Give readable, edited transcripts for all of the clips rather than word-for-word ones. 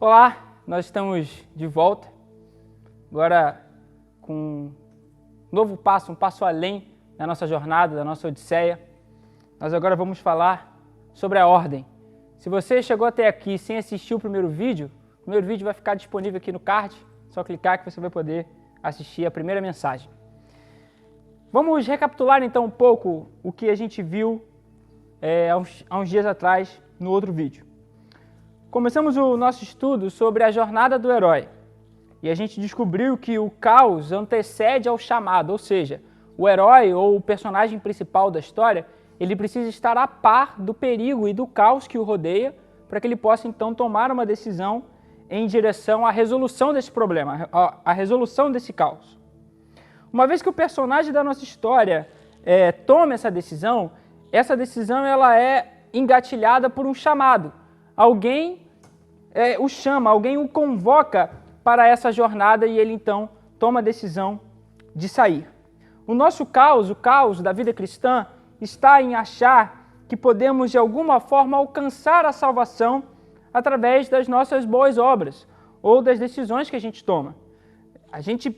Olá, nós estamos de volta, agora com um novo passo, um passo além da nossa jornada, da nossa odisseia. Nós agora vamos falar sobre a ordem. Se você chegou até aqui sem assistir o primeiro vídeo vai ficar disponível aqui no card, só clicar que você vai poder assistir a primeira mensagem. Vamos recapitular então um pouco o que a gente viu há uns dias atrás no outro vídeo. Começamos o nosso estudo sobre a jornada do herói e a gente descobriu que o caos antecede ao chamado, ou seja, o herói ou o personagem principal da história, ele precisa estar a par do perigo e do caos que o rodeia para que ele possa então tomar uma decisão em direção à resolução desse problema, à resolução desse caos. Uma vez que o personagem da nossa história toma essa decisão ela é engatilhada por um chamado. Alguém o chama, alguém o convoca para essa jornada e ele então toma a decisão de sair. O nosso caos, o caos da vida cristã, está em achar que podemos de alguma forma alcançar a salvação através das nossas boas obras ou das decisões que a gente toma. A gente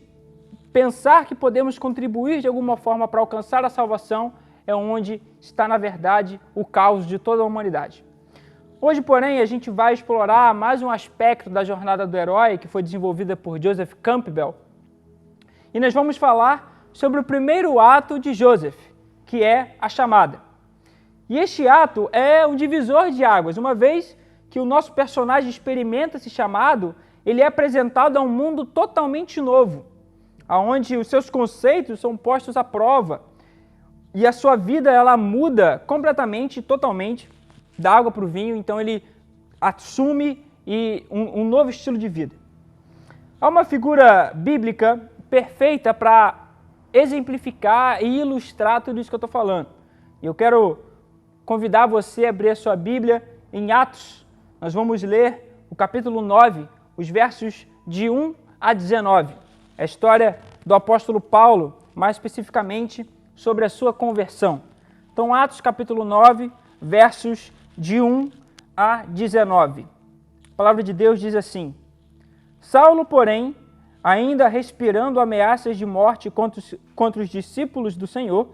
pensar que podemos contribuir de alguma forma para alcançar a salvação é onde está, na verdade, o caos de toda a humanidade. Hoje, porém, a gente vai explorar mais um aspecto da jornada do herói que foi desenvolvida por Joseph Campbell. E nós vamos falar sobre o primeiro ato de Joseph, que é a chamada. E este ato é um divisor de águas. Uma vez que o nosso personagem experimenta esse chamado, ele é apresentado a um mundo totalmente novo, onde os seus conceitos são postos à prova e a sua vida ela muda completamente, totalmente, da água para o vinho, então ele assume um novo estilo de vida. Há uma figura bíblica perfeita para exemplificar e ilustrar tudo isso que eu estou falando. Eu quero convidar você a abrir a sua Bíblia em Atos. Nós vamos ler o capítulo 9, os versos de 1 a 19. É a história do apóstolo Paulo, mais especificamente sobre a sua conversão. Então, Atos capítulo 9, versos de 1 a 19. A palavra de Deus diz assim: Saulo, porém, ainda respirando ameaças de morte contra os discípulos do Senhor,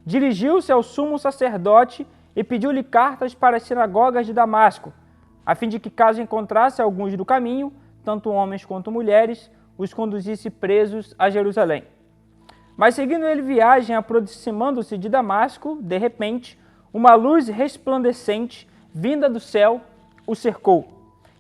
dirigiu-se ao sumo sacerdote e pediu-lhe cartas para as sinagogas de Damasco, a fim de que, caso encontrasse alguns do caminho, tanto homens quanto mulheres, os conduzisse presos a Jerusalém. Mas seguindo ele viagem, aproximando-se de Damasco, de repente, uma luz resplandecente, vinda do céu, o cercou.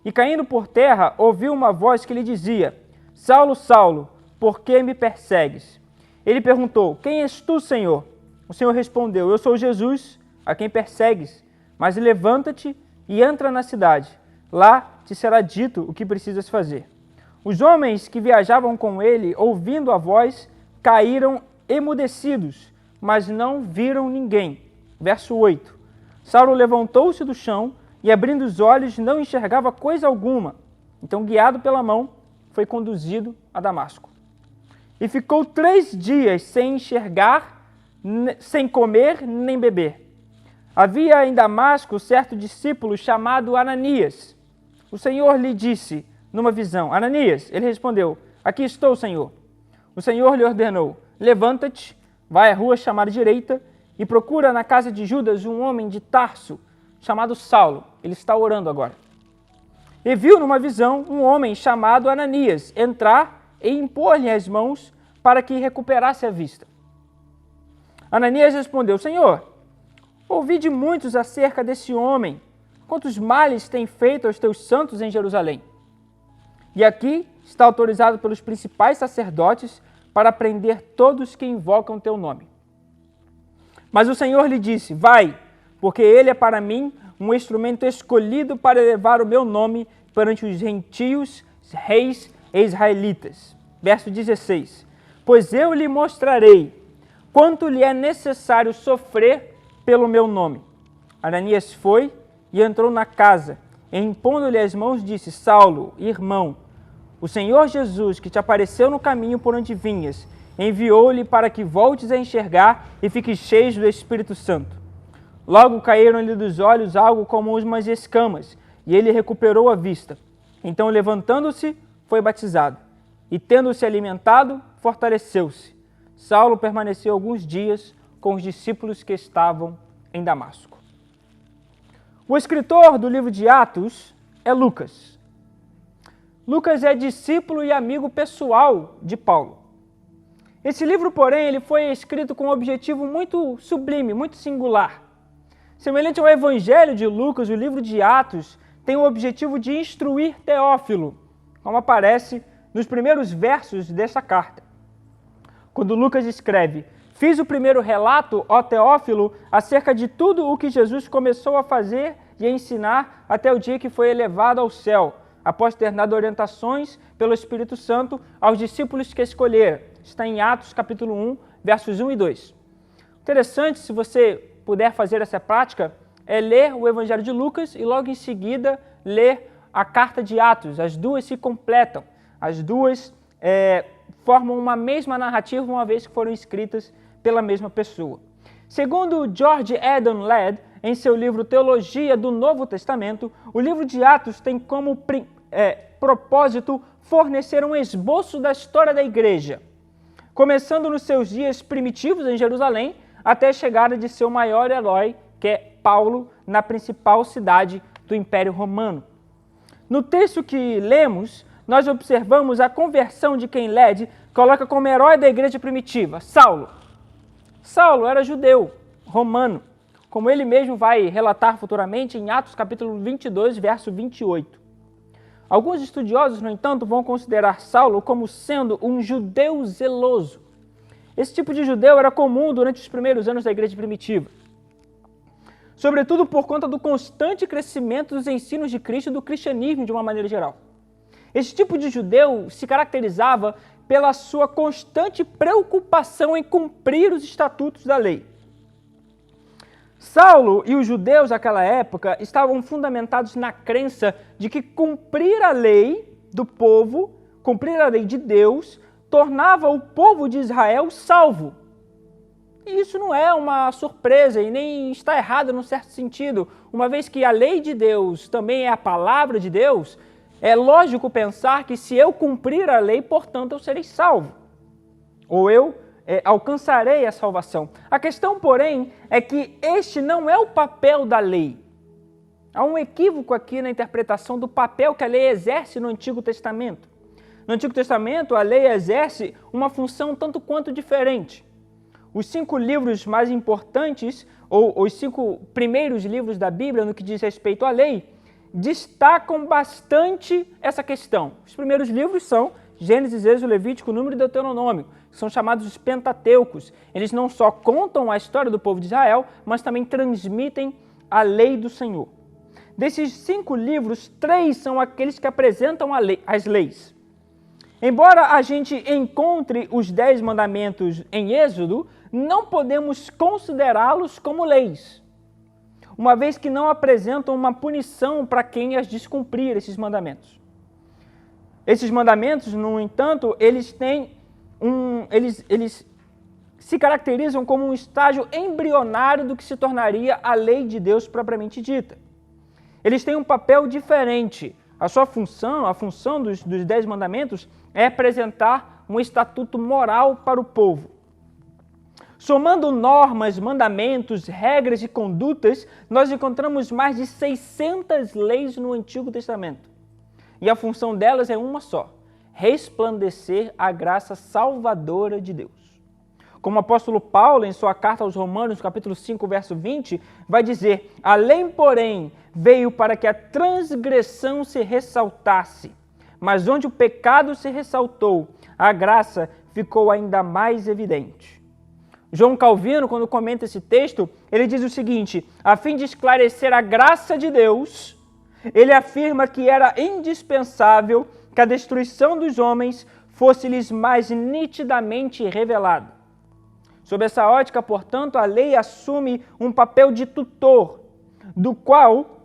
E caindo por terra, ouviu uma voz que lhe dizia: Saulo, Saulo, por que me persegues? Ele perguntou: Quem és tu, Senhor? O Senhor respondeu: Eu sou Jesus, a quem persegues. Mas levanta-te e entra na cidade. Lá te será dito o que precisas fazer. Os homens que viajavam com ele, ouvindo a voz, caíram emudecidos, mas não viram ninguém. Verso 8. Saulo levantou-se do chão e, abrindo os olhos, não enxergava coisa alguma. Então, guiado pela mão, foi conduzido a Damasco. E ficou 3 dias sem enxergar, sem comer nem beber. Havia em Damasco certo discípulo chamado Ananias. O Senhor lhe disse numa visão: Ananias. Ele respondeu: Aqui estou, Senhor. O Senhor lhe ordenou: Levanta-te, vai à rua chamada direita e procura na casa de Judas um homem de Tarso chamado Saulo. Ele está orando agora. E viu numa visão um homem chamado Ananias entrar e impor-lhe as mãos para que recuperasse a vista. Ananias respondeu: Senhor, ouvi de muitos acerca desse homem, quantos males tem feito aos teus santos em Jerusalém. E aqui está autorizado pelos principais sacerdotes para prender todos que invocam teu nome. Mas o Senhor lhe disse: Vai, porque ele é para mim um instrumento escolhido para levar o meu nome perante os gentios, reis e israelitas. Verso 16. Pois eu lhe mostrarei quanto lhe é necessário sofrer pelo meu nome. Ananias foi e entrou na casa, e impondo-lhe as mãos disse: Saulo, irmão, o Senhor Jesus, que te apareceu no caminho por onde vinhas, enviou-lhe para que voltes a enxergar e fiques cheio do Espírito Santo. Logo caíram-lhe dos olhos algo como umas escamas, e ele recuperou a vista. Então, levantando-se, foi batizado, e tendo se alimentado, fortaleceu-se. Saulo permaneceu alguns dias com os discípulos que estavam em Damasco. O escritor do livro de Atos é Lucas. Lucas é discípulo e amigo pessoal de Paulo. Esse livro, porém, ele foi escrito com um objetivo muito sublime, muito singular. Semelhante ao Evangelho de Lucas, o livro de Atos tem o objetivo de instruir Teófilo, como aparece nos primeiros versos dessa carta. Quando Lucas escreve: "Fiz o primeiro relato, ó Teófilo, acerca de tudo o que Jesus começou a fazer e a ensinar até o dia que foi elevado ao céu, após ter dado orientações pelo Espírito Santo aos discípulos que escolhera." Está em Atos capítulo 1, versos 1 e 2. Interessante, se você puder fazer essa prática, é ler o Evangelho de Lucas e logo em seguida ler a carta de Atos. As duas se completam, as duas formam uma mesma narrativa, uma vez que foram escritas pela mesma pessoa. Segundo George Eldon Ladd, em seu livro Teologia do Novo Testamento, o livro de Atos tem como propósito fornecer um esboço da história da igreja, começando nos seus dias primitivos em Jerusalém, até a chegada de seu maior herói, que é Paulo, na principal cidade do Império Romano. No texto que lemos, nós observamos a conversão de quem Ladd coloca como herói da igreja primitiva, Saulo. Saulo era judeu, romano, como ele mesmo vai relatar futuramente em Atos capítulo 22, verso 28. Alguns estudiosos, no entanto, vão considerar Saulo como sendo um judeu zeloso. Esse tipo de judeu era comum durante os primeiros anos da igreja primitiva, sobretudo por conta do constante crescimento dos ensinos de Cristo e do cristianismo de uma maneira geral. Esse tipo de judeu se caracterizava pela sua constante preocupação em cumprir os estatutos da lei. Saulo e os judeus daquela época estavam fundamentados na crença de que cumprir a lei do povo, cumprir a lei de Deus, tornava o povo de Israel salvo. E isso não é uma surpresa e nem está errado num certo sentido. Uma vez que a lei de Deus também é a palavra de Deus, é lógico pensar que se eu cumprir a lei, portanto eu serei salvo. Ou eu alcançarei a salvação. A questão, porém, é que este não é o papel da lei. Há um equívoco aqui na interpretação do papel que a lei exerce no Antigo Testamento. No Antigo Testamento, a lei exerce uma função tanto quanto diferente. Os 5 livros mais importantes, ou os 5 primeiros livros da Bíblia, no que diz respeito à lei, destacam bastante essa questão. Os primeiros livros são Gênesis, Êxodo, Levítico, Número e Deuteronômio, que são chamados os Pentateucos. Eles não só contam a história do povo de Israel, mas também transmitem a lei do Senhor. Desses 5 livros, 3 são aqueles que apresentam as leis. Embora a gente encontre os 10 mandamentos em Êxodo, não podemos considerá-los como leis, uma vez que não apresentam uma punição para quem as descumprir, esses mandamentos. Esses mandamentos, no entanto, eles se caracterizam como um estágio embrionário do que se tornaria a lei de Deus propriamente dita. Eles têm um papel diferente. A sua função, a função dos 10 mandamentos, é apresentar um estatuto moral para o povo. Somando normas, mandamentos, regras e condutas, nós encontramos mais de 600 leis no Antigo Testamento. E a função delas é uma só: resplandecer a graça salvadora de Deus. Como o apóstolo Paulo, em sua carta aos Romanos, capítulo 5, verso 20, vai dizer: "A lei, porém, veio para que a transgressão se ressaltasse, mas onde o pecado se ressaltou, a graça ficou ainda mais evidente." João Calvino, quando comenta esse texto, ele diz o seguinte: a fim de esclarecer a graça de Deus, ele afirma que era indispensável que a destruição dos homens fosse-lhes mais nitidamente revelada. Sob essa ótica, portanto, a lei assume um papel de tutor, do qual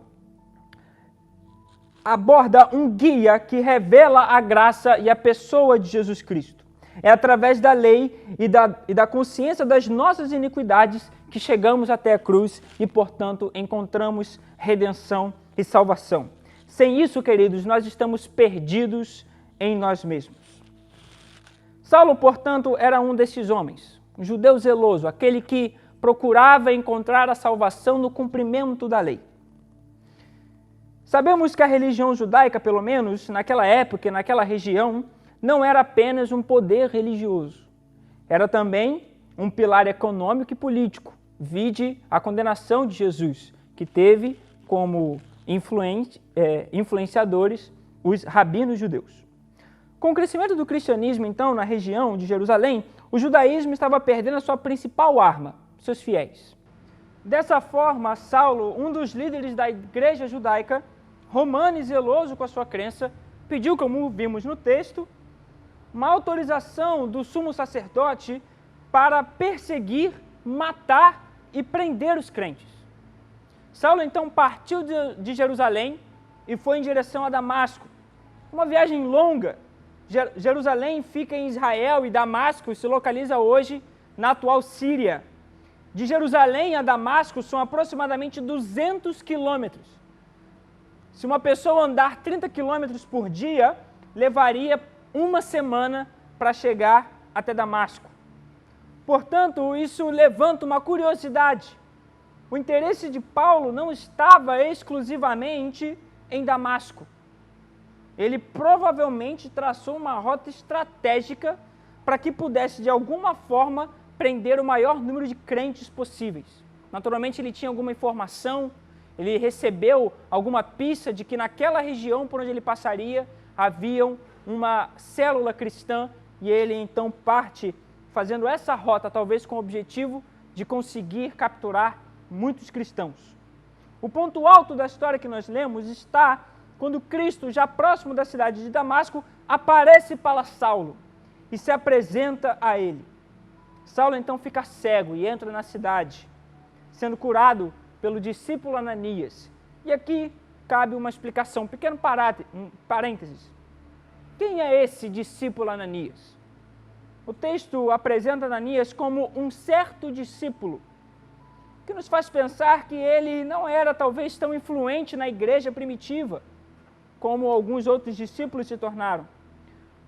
aborda um guia que revela a graça e a pessoa de Jesus Cristo. É através da lei e da consciência das nossas iniquidades que chegamos até a cruz e, portanto, encontramos redenção e salvação. Sem isso, queridos, nós estamos perdidos em nós mesmos. Saulo, portanto, era um desses homens, um judeu zeloso, aquele que procurava encontrar a salvação no cumprimento da lei. Sabemos que a religião judaica, pelo menos naquela época e naquela região, não era apenas um poder religioso. Era também um pilar econômico e político. Vide a condenação de Jesus, que teve como influenciadores os rabinos judeus. Com o crescimento do cristianismo, então, na região de Jerusalém, o judaísmo estava perdendo a sua principal arma, seus fiéis. Dessa forma, Saulo, um dos líderes da igreja judaica, romano e zeloso com a sua crença, pediu, como vimos no texto, uma autorização do sumo sacerdote para perseguir, matar e prender os crentes. Saulo, então, partiu de Jerusalém e foi em direção a Damasco. Uma viagem longa. Jerusalém fica em Israel e Damasco se localiza hoje na atual Síria. De Jerusalém a Damasco são aproximadamente 200 quilômetros. Se uma pessoa andar 30 quilômetros por dia, levaria uma semana para chegar até Damasco. Portanto, isso levanta uma curiosidade. O interesse de Paulo não estava exclusivamente em Damasco. Ele provavelmente traçou uma rota estratégica para que pudesse, de alguma forma, prender o maior número de crentes possíveis. Naturalmente, ele tinha alguma informação, ele recebeu alguma pista de que naquela região por onde ele passaria, havia uma célula cristã, e ele então parte fazendo essa rota, talvez com o objetivo de conseguir capturar muitos cristãos. O ponto alto da história que nós lemos está quando Cristo, já próximo da cidade de Damasco, aparece para Saulo e se apresenta a ele. Saulo então fica cego e entra na cidade, sendo curado pelo discípulo Ananias. E aqui cabe uma explicação, um pequeno parênteses. Quem é esse discípulo Ananias? O texto apresenta Ananias como um certo discípulo, que nos faz pensar que ele não era talvez tão influente na igreja primitiva, como alguns outros discípulos se tornaram.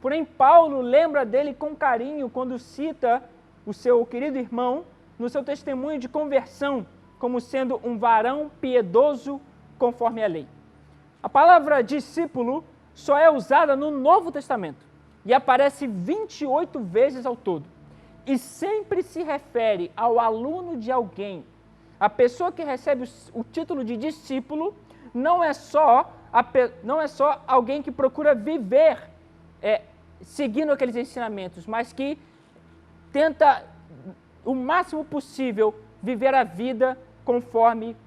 Porém, Paulo lembra dele com carinho quando cita o seu querido irmão no seu testemunho de conversão, como sendo um varão piedoso conforme a lei. A palavra discípulo só é usada no Novo Testamento e aparece 28 vezes ao todo. E sempre se refere ao aluno de alguém. A pessoa que recebe o título de discípulo não é só alguém que procura viver seguindo aqueles ensinamentos, mas que tenta o máximo possível viver a vida conforme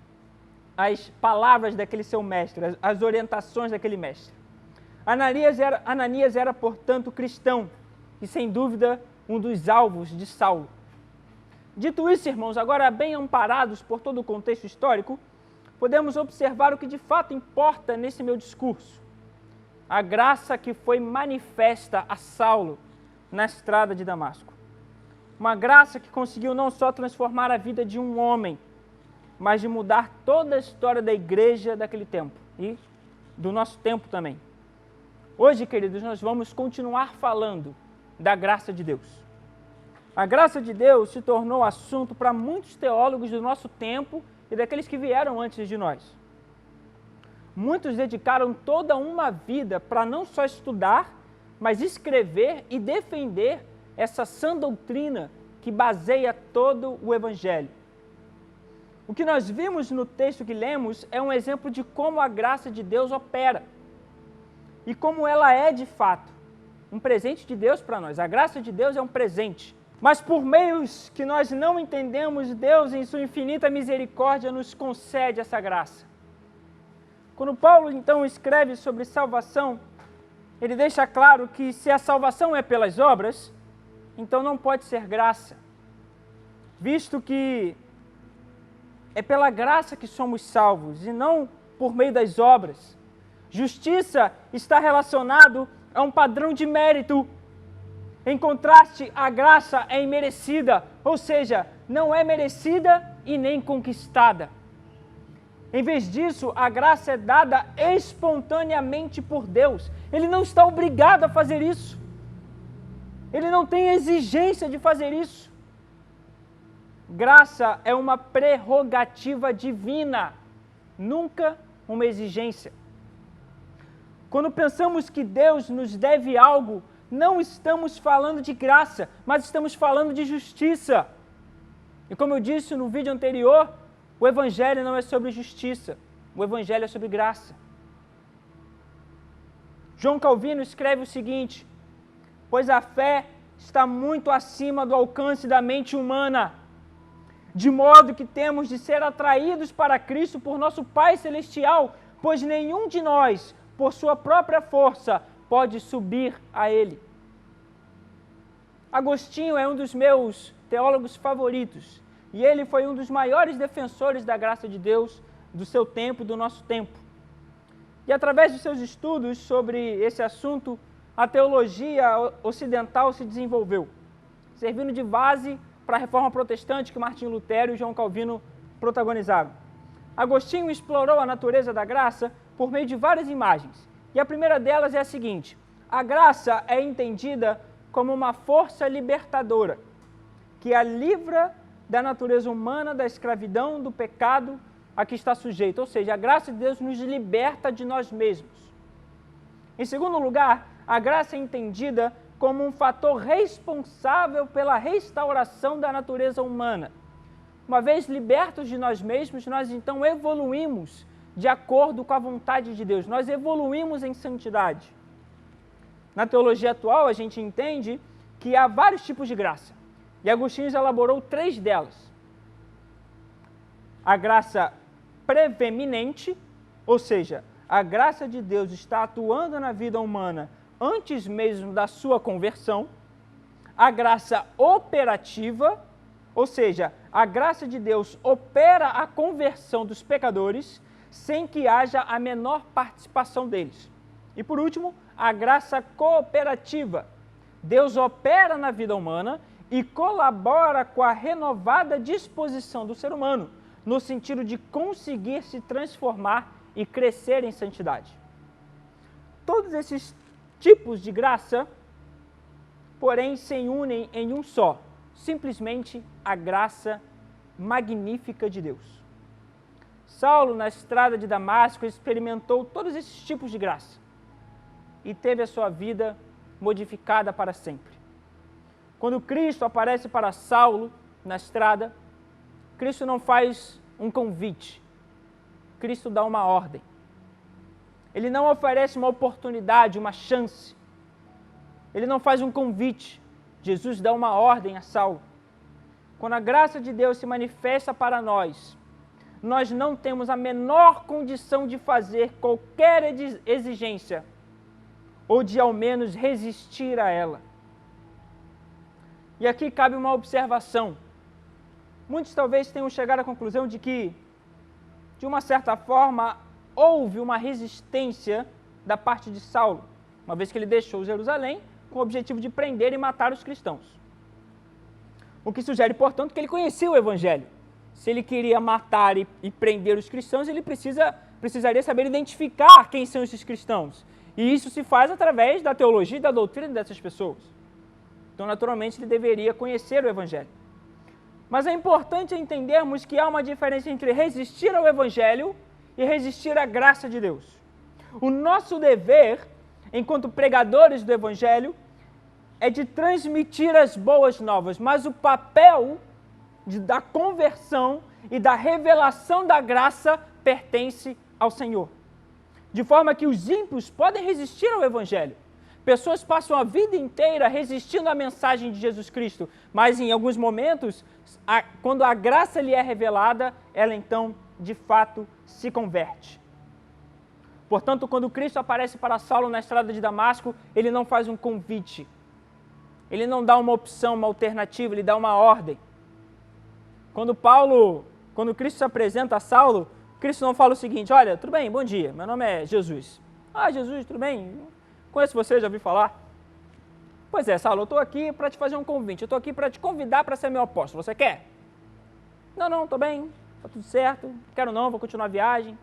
as palavras daquele seu mestre, as orientações daquele mestre. Ananias era, portanto, cristão e, sem dúvida, um dos alvos de Saulo. Dito isso, irmãos, agora bem amparados por todo o contexto histórico, podemos observar o que de fato importa nesse meu discurso. A graça que foi manifesta a Saulo na estrada de Damasco. Uma graça que conseguiu não só transformar a vida de um homem, mas de mudar toda a história da igreja daquele tempo e do nosso tempo também. Hoje, queridos, nós vamos continuar falando da graça de Deus. A graça de Deus se tornou assunto para muitos teólogos do nosso tempo e daqueles que vieram antes de nós. Muitos dedicaram toda uma vida para não só estudar, mas escrever e defender essa sã doutrina que baseia todo o Evangelho. O que nós vimos no texto que lemos é um exemplo de como a graça de Deus opera e como ela é de fato um presente de Deus para nós. A graça de Deus é um presente. Mas por meios que nós não entendemos, Deus, em sua infinita misericórdia, nos concede essa graça. Quando Paulo, então, escreve sobre salvação, ele deixa claro que se a salvação é pelas obras, então não pode ser graça, visto que é pela graça que somos salvos e não por meio das obras. Justiça está relacionado a um padrão de mérito. Em contraste, a graça é imerecida, ou seja, não é merecida e nem conquistada. Em vez disso, a graça é dada espontaneamente por Deus. Ele não está obrigado a fazer isso. Ele não tem exigência de fazer isso. Graça é uma prerrogativa divina, nunca uma exigência. Quando pensamos que Deus nos deve algo, não estamos falando de graça, mas estamos falando de justiça. E como eu disse no vídeo anterior, o Evangelho não é sobre justiça, o Evangelho é sobre graça. João Calvino escreve o seguinte: pois a fé está muito acima do alcance da mente humana, de modo que temos de ser atraídos para Cristo por nosso Pai Celestial, pois nenhum de nós, por sua própria força, pode subir a Ele. Agostinho é um dos meus teólogos favoritos, e ele foi um dos maiores defensores da graça de Deus do seu tempo e do nosso tempo. E através de seus estudos sobre esse assunto, a teologia ocidental se desenvolveu, servindo de base para a reforma protestante que Martinho Lutero e João Calvino protagonizaram. Agostinho explorou a natureza da graça por meio de várias imagens, e a primeira delas é a seguinte: a graça é entendida como uma força libertadora, que a livra da natureza humana, da escravidão, do pecado a que está sujeito. Ou seja, a graça de Deus nos liberta de nós mesmos. Em segundo lugar, a graça é entendida como um fator responsável pela restauração da natureza humana. Uma vez libertos de nós mesmos, nós então evoluímos de acordo com a vontade de Deus. Nós evoluímos em santidade. Na teologia atual, a gente entende que há vários tipos de graça. E Agostinho elaborou 3 delas. A graça preveminente, ou seja, a graça de Deus está atuando na vida humana antes mesmo da sua conversão. A graça operativa, ou seja, a graça de Deus opera a conversão dos pecadores sem que haja a menor participação deles. E por último, a graça cooperativa. Deus opera na vida humana e colabora com a renovada disposição do ser humano, no sentido de conseguir se transformar e crescer em santidade. Todos esses tipos de graça, porém, se unem em um só, simplesmente a graça magnífica de Deus. Saulo, na estrada de Damasco, experimentou todos esses tipos de graça e teve a sua vida modificada para sempre. Quando Cristo aparece para Saulo na estrada, Cristo não faz um convite, Cristo dá uma ordem. Ele não oferece uma oportunidade, uma chance. Ele não faz um convite. Jesus dá uma ordem a Saulo. Quando a graça de Deus se manifesta para nós, nós não temos a menor condição de fazer qualquer exigência ou de ao menos resistir a ela. E aqui cabe uma observação. Muitos talvez tenham chegado à conclusão de que, de uma certa forma, houve uma resistência da parte de Saulo, uma vez que ele deixou Jerusalém com o objetivo de prender e matar os cristãos. O que sugere, portanto, que ele conhecia o Evangelho. Se ele queria matar e prender os cristãos, ele precisaria saber identificar quem são esses cristãos. E isso se faz através da teologia e da doutrina dessas pessoas. Então, naturalmente, ele deveria conhecer o Evangelho. Mas é importante entendermos que há uma diferença entre resistir ao Evangelho e resistir à graça de Deus. O nosso dever, enquanto pregadores do Evangelho, é de transmitir as boas novas, mas o papel da conversão e da revelação da graça pertence ao Senhor. De forma que os ímpios podem resistir ao Evangelho. Pessoas passam a vida inteira resistindo à mensagem de Jesus Cristo, mas em alguns momentos, quando a graça lhe é revelada, ela então, de fato, se converte. Portanto, quando Cristo aparece para Saulo na estrada de Damasco, ele não faz um convite. Ele não dá uma opção, uma alternativa, ele dá uma ordem. Quando Cristo se apresenta a Saulo, Cristo não fala o seguinte: olha, tudo bem, bom dia, meu nome é Jesus. Ah, Jesus, tudo bem? Conheço você, já ouvi falar? Pois é, Saulo, eu estou aqui para te fazer um convite, eu estou aqui para te convidar para ser meu apóstolo, você quer? Não, estou bem, tá tudo certo, quero não, vou continuar a viagem.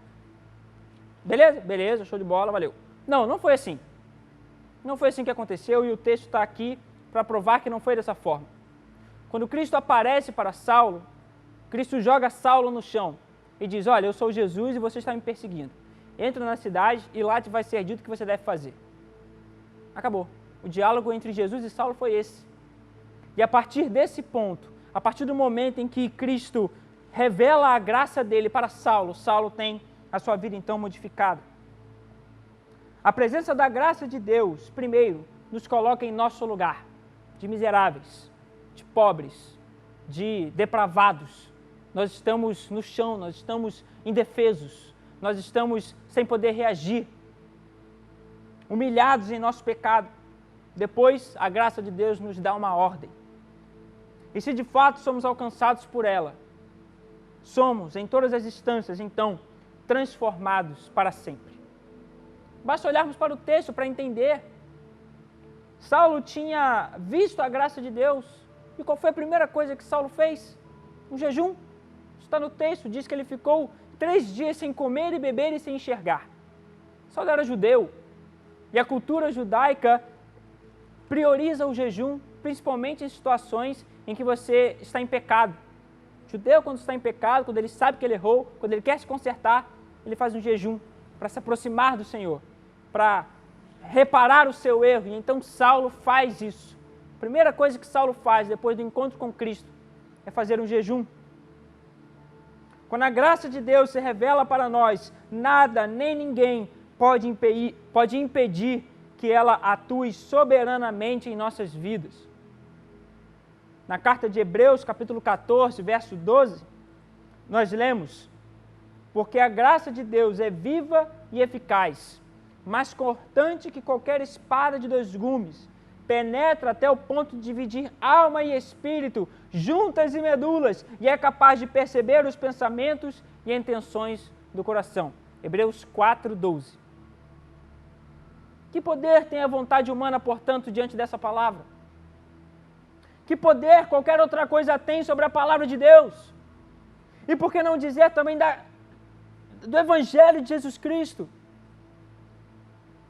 Beleza? Beleza, show de bola, valeu. Não foi assim. Não foi assim que aconteceu e o texto está aqui para provar que não foi dessa forma. Quando Cristo aparece para Saulo, Cristo joga Saulo no chão e diz, olha, eu sou Jesus e você está me perseguindo. Entra na cidade e lá te vai ser dito o que você deve fazer. Acabou. O diálogo entre Jesus e Saulo foi esse. E a partir desse ponto, a partir do momento em que Cristo revela a graça dele para Saulo, Saulo tem a sua vida então modificada. A presença da graça de Deus, primeiro, nos coloca em nosso lugar, de miseráveis, de pobres, de depravados. Nós estamos no chão, nós estamos indefesos, nós estamos sem poder reagir, humilhados em nosso pecado. Depois, a graça de Deus nos dá uma ordem. E se de fato somos alcançados por ela, somos, em todas as instâncias, então, transformados para sempre. Basta olharmos para o texto para entender. Saulo tinha visto a graça de Deus. E qual foi a primeira coisa que Saulo fez? Um jejum. Está no texto, diz que ele ficou 3 dias sem comer e beber e sem enxergar. Saulo era judeu. E a cultura judaica prioriza o jejum, principalmente em situações em que você está em pecado. O judeu, quando está em pecado, quando ele sabe que ele errou, quando ele quer se consertar, ele faz um jejum para se aproximar do Senhor, para reparar o seu erro. E então Saulo faz isso. A primeira coisa que Saulo faz depois do encontro com Cristo é fazer um jejum. Quando a graça de Deus se revela para nós, nada nem ninguém pode impedir que ela atue soberanamente em nossas vidas. Na carta de Hebreus, capítulo 14, verso 12, nós lemos: porque a graça de Deus é viva e eficaz, mais cortante que qualquer espada de 2 gumes, penetra até o ponto de dividir alma e espírito, juntas e medulas, e é capaz de perceber os pensamentos e intenções do coração. Hebreus 4, 12. Que poder tem a vontade humana, portanto, diante dessa palavra? Que poder qualquer outra coisa tem sobre a palavra de Deus? E por que não dizer também do Evangelho de Jesus Cristo?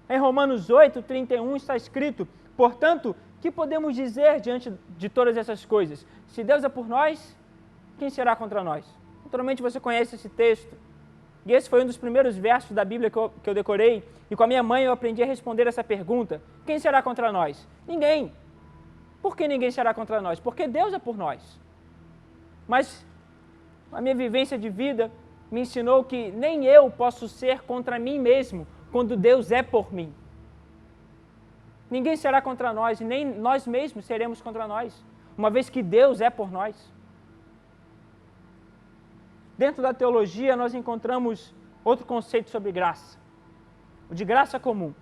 Em Romanos 8, 31 está escrito: portanto, que podemos dizer diante de todas essas coisas? Se Deus é por nós, quem será contra nós? Naturalmente você conhece esse texto. E esse foi um dos primeiros versos da Bíblia que eu decorei. E com a minha mãe eu aprendi a responder essa pergunta: quem será contra nós? Ninguém. Por que ninguém será contra nós? Porque Deus é por nós. Mas a minha vivência de vida me ensinou que nem eu posso ser contra mim mesmo quando Deus é por mim. Ninguém será contra nós, e nem nós mesmos seremos contra nós, uma vez que Deus é por nós. Dentro da teologia, nós encontramos outro conceito sobre graça, o de graça comum.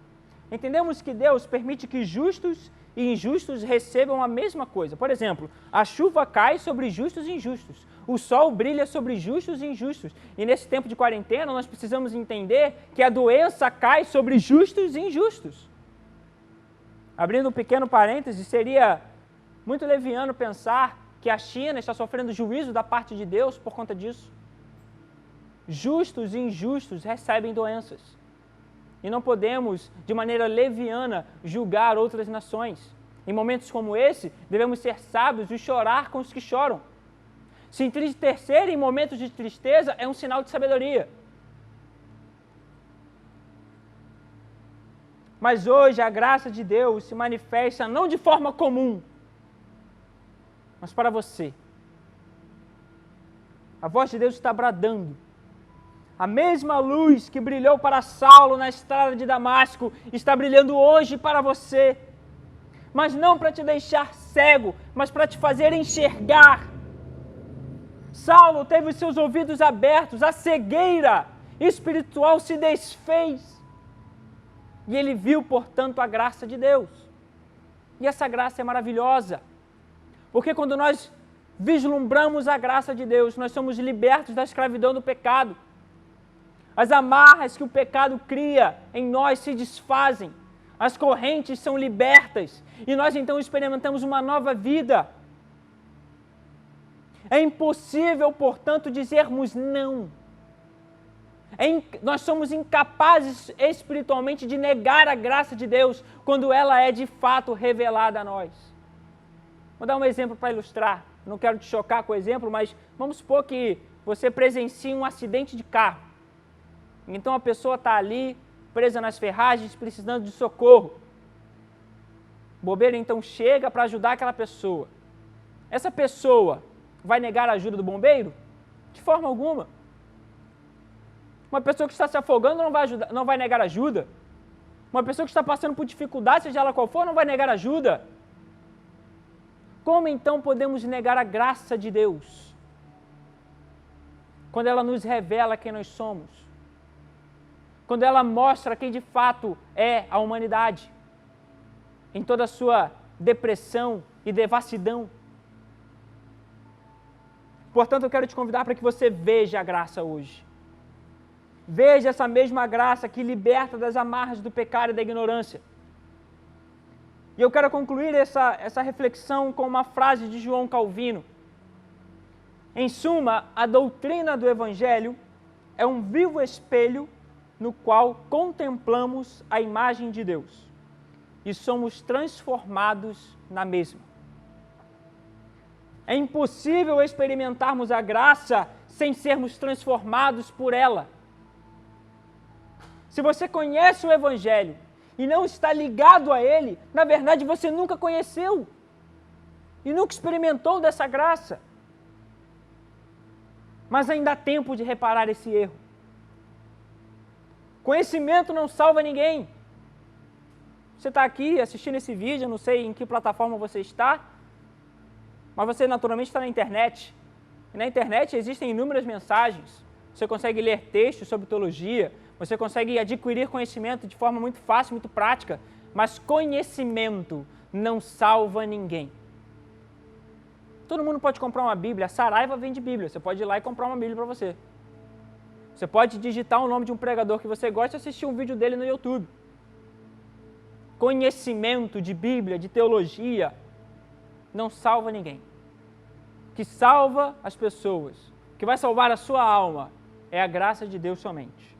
Entendemos que Deus permite que justos e injustos recebam a mesma coisa. Por exemplo, a chuva cai sobre justos e injustos, o sol brilha sobre justos e injustos. E nesse tempo de quarentena, nós precisamos entender que a doença cai sobre justos e injustos. Abrindo um pequeno parêntese, seria muito leviano pensar que a China está sofrendo juízo da parte de Deus por conta disso. Justos e injustos recebem doenças. E não podemos, de maneira leviana, julgar outras nações. Em momentos como esse, devemos ser sábios e chorar com os que choram. Se entristecer em momentos de tristeza é um sinal de sabedoria. Mas hoje a graça de Deus se manifesta não de forma comum, mas para você. A voz de Deus está bradando. A mesma luz que brilhou para Saulo na estrada de Damasco está brilhando hoje para você. Mas não para te deixar cego, mas para te fazer enxergar. Saulo teve os seus ouvidos abertos, a cegueira espiritual se desfez. E ele viu, portanto, a graça de Deus. E essa graça é maravilhosa. Porque quando nós vislumbramos a graça de Deus, nós somos libertos da escravidão do pecado. As amarras que o pecado cria em nós se desfazem. As correntes são libertas. E nós então experimentamos uma nova vida. É impossível, portanto, dizermos não. Nós somos incapazes espiritualmente de negar a graça de Deus quando ela é de fato revelada a nós. Vou dar um exemplo para ilustrar. Não quero te chocar com o exemplo, mas vamos supor que você presencia um acidente de carro. Então a pessoa está ali, presa nas ferragens, precisando de socorro. O bombeiro então chega para ajudar aquela pessoa. Essa pessoa vai negar a ajuda do bombeiro? De forma alguma. Uma pessoa que está se afogando não vai negar ajuda. Uma pessoa que está passando por dificuldade, seja ela qual for, não vai negar ajuda. Como então podemos negar a graça de Deus? Quando ela nos revela quem nós somos. Quando ela mostra quem de fato é a humanidade. Em toda a sua depressão e devassidão. Portanto, eu quero te convidar para que você veja a graça hoje. Veja essa mesma graça que liberta das amarras do pecado e da ignorância. E eu quero concluir essa reflexão com uma frase de João Calvino. Em suma, a doutrina do Evangelho é um vivo espelho no qual contemplamos a imagem de Deus e somos transformados na mesma. É impossível experimentarmos a graça sem sermos transformados por ela. Se você conhece o Evangelho e não está ligado a ele, na verdade você nunca conheceu e nunca experimentou dessa graça. Mas ainda há tempo de reparar esse erro. Conhecimento não salva ninguém. Você está aqui assistindo esse vídeo, eu não sei em que plataforma você está, mas você naturalmente está na internet. E na internet existem inúmeras mensagens. Você consegue ler textos sobre teologia, você consegue adquirir conhecimento de forma muito fácil, muito prática, mas conhecimento não salva ninguém. Todo mundo pode comprar uma Bíblia, a Saraiva vende Bíblia, você pode ir lá e comprar uma Bíblia para você. Você pode digitar o nome de um pregador que você gosta e assistir um vídeo dele no YouTube. Conhecimento de Bíblia, de teologia, não salva ninguém. O que salva as pessoas, o que vai salvar a sua alma, é a graça de Deus somente.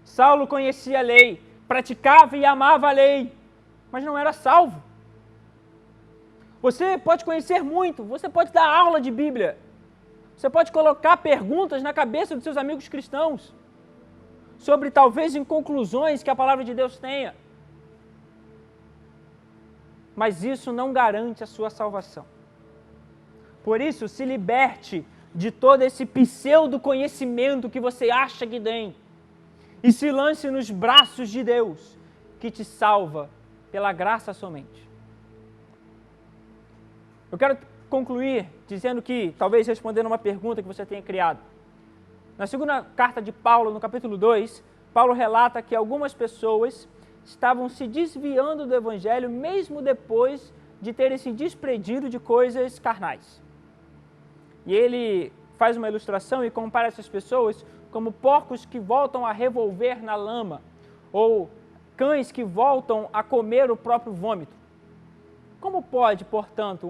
Saulo conhecia a lei, praticava e amava a lei, mas não era salvo. Você pode conhecer muito, você pode dar aula de Bíblia, você pode colocar perguntas na cabeça dos seus amigos cristãos, sobre talvez inconclusões que a palavra de Deus tenha, mas isso não garante a sua salvação. Por isso, se liberte de todo esse pseudo-conhecimento que você acha que tem e se lance nos braços de Deus, que te salva pela graça somente. Eu quero concluir dizendo que, talvez respondendo uma pergunta que você tenha criado. Na segunda carta de Paulo, no capítulo 2, Paulo relata que algumas pessoas estavam se desviando do Evangelho mesmo depois de terem se desprendido de coisas carnais. E ele faz uma ilustração e compara essas pessoas como porcos que voltam a revolver na lama, ou cães que voltam a comer o próprio vômito. Como pode, portanto,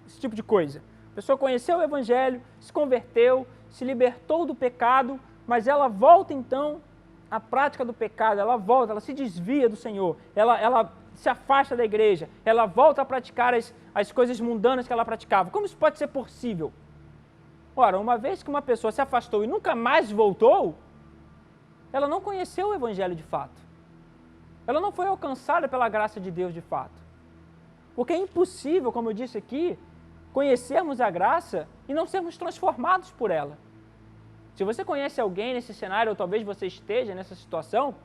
esse tipo de coisa? A pessoa conheceu o Evangelho, se converteu, se libertou do pecado, mas ela volta então à prática do pecado, ela se desvia do Senhor, ela se afasta da igreja, ela volta a praticar as coisas mundanas que ela praticava. Como isso pode ser possível? Ora, uma vez que uma pessoa se afastou e nunca mais voltou, ela não conheceu o Evangelho de fato. Ela não foi alcançada pela graça de Deus de fato. Porque é impossível, como eu disse aqui, conhecermos a graça e não sermos transformados por ela. Se você conhece alguém nesse cenário, ou talvez você esteja nessa situação,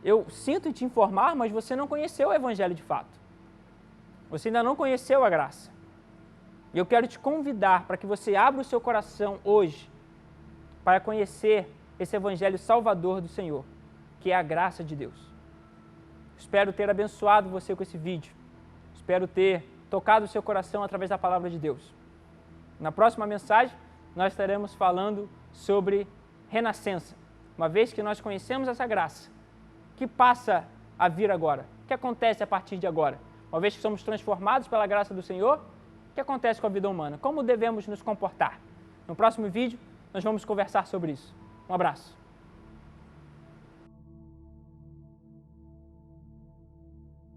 eu sinto em te informar, mas você não conheceu o Evangelho de fato. Você ainda não conheceu a graça. E eu quero te convidar para que você abra o seu coração hoje para conhecer esse Evangelho salvador do Senhor, que é a graça de Deus. Espero ter abençoado você com esse vídeo. Espero ter tocado o seu coração através da palavra de Deus. Na próxima mensagem, nós estaremos falando sobre renascença. Uma vez que nós conhecemos essa graça, o que passa a vir agora? O que acontece a partir de agora? Uma vez que somos transformados pela graça do Senhor, que acontece com a vida humana, como devemos nos comportar. No próximo vídeo, nós vamos conversar sobre isso. Um abraço.